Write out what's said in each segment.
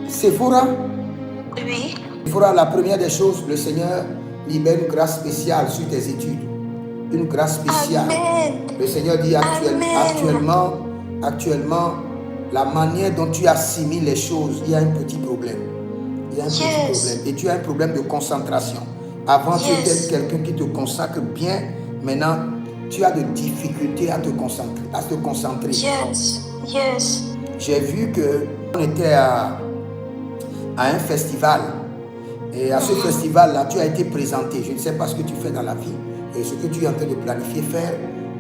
Sephora, Oui. Sephora, la première des choses, le Seigneur libère une grâce spéciale sur tes études. Une grâce spéciale. Amen. Le Seigneur dit Amen. actuellement, la manière dont tu assimiles les choses, il y a un petit problème. Il y a un petit problème. Et tu as un problème de concentration. Avant, tu étais quelqu'un qui te consacre bien. Maintenant, tu as de difficultés à te concentrer. Yes. J'ai vu que on était à un festival. Et à ce festival-là, tu as été présenté. Je ne sais pas ce que tu fais dans la vie et ce que tu es en train de planifier faire.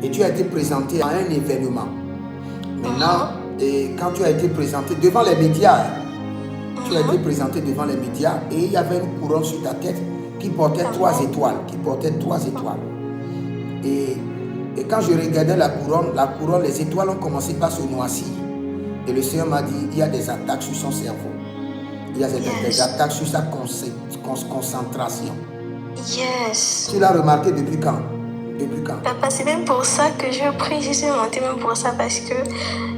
Et tu as été présenté à un événement. Maintenant, et quand tu as été présenté devant les médias, tu as été présenté devant les médias et il y avait une couronne sur ta tête qui portait 3 étoiles. Et quand je regardais la couronne, les étoiles ont commencé par se noircir. Et le Seigneur m'a dit, il y a des attaques sur son cerveau. Il y a des attaques sur sa concentration. Yes. Tu l'as remarqué depuis quand? Papa, c'est même pour ça que je prie, je suis montée même pour ça, parce que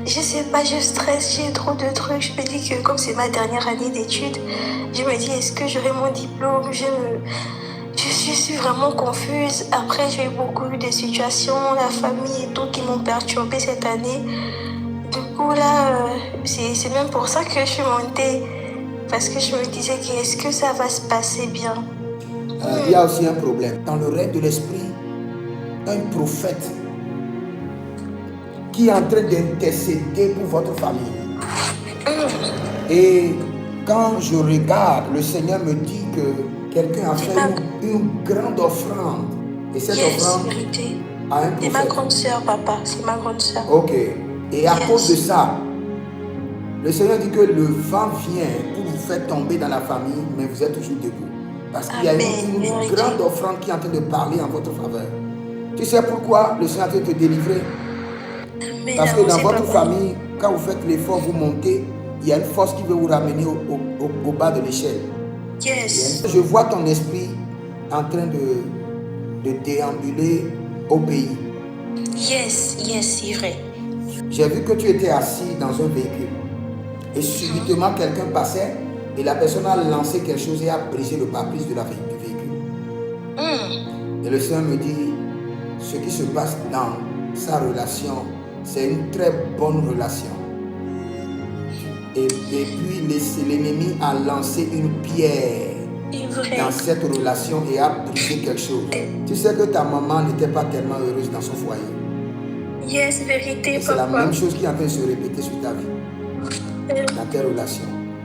je sais pas, je stresse, j'ai trop de trucs. Je me dis que comme c'est ma dernière année d'études, je me dis, est-ce que j'aurai mon diplôme? Je suis vraiment confuse. Après, j'ai eu beaucoup de situations, la famille et tout, qui m'ont perturbée cette année. Du coup, là, c'est même pour ça que je suis montée. Parce que je me disais, est-ce que ça va se passer bien? Il y a aussi un problème. Dans le règne de l'esprit, un prophète qui est en train d'intercéder pour votre famille. Et quand je regarde, le Seigneur me dit que quelqu'un a fait une grande offrande. Et cette offrande a un prophète. C'est ma grande sœur, papa. C'est ma grande sœur. Ok. Et à cause de ça, le Seigneur dit que le vent vient pour vous faire tomber dans la famille, mais vous êtes toujours debout. Parce qu'il y a une grande offrande qui est en train de parler en votre faveur. Tu sais pourquoi le Seigneur veut te délivrer? Parce que dans votre famille, quand vous faites l'effort, vous montez, il y a une force qui veut vous ramener au bas de l'échelle. Yes. Je vois ton esprit en train de déambuler au pays. Yes, c'est vrai. J'ai vu que tu étais assis dans un véhicule. Et subitement, quelqu'un passait et la personne a lancé quelque chose et a brisé le pare-brise du véhicule. Et le Seigneur me dit, ce qui se passe dans sa relation, c'est une très bonne relation. Et puis l'ennemi a lancé une pierre dans cette relation et a brisé quelque chose. Tu sais que ta maman n'était pas tellement heureuse dans son foyer. Yes, vérité, c'est la même chose qui est en train de se répéter sur ta vie, dans tes relations.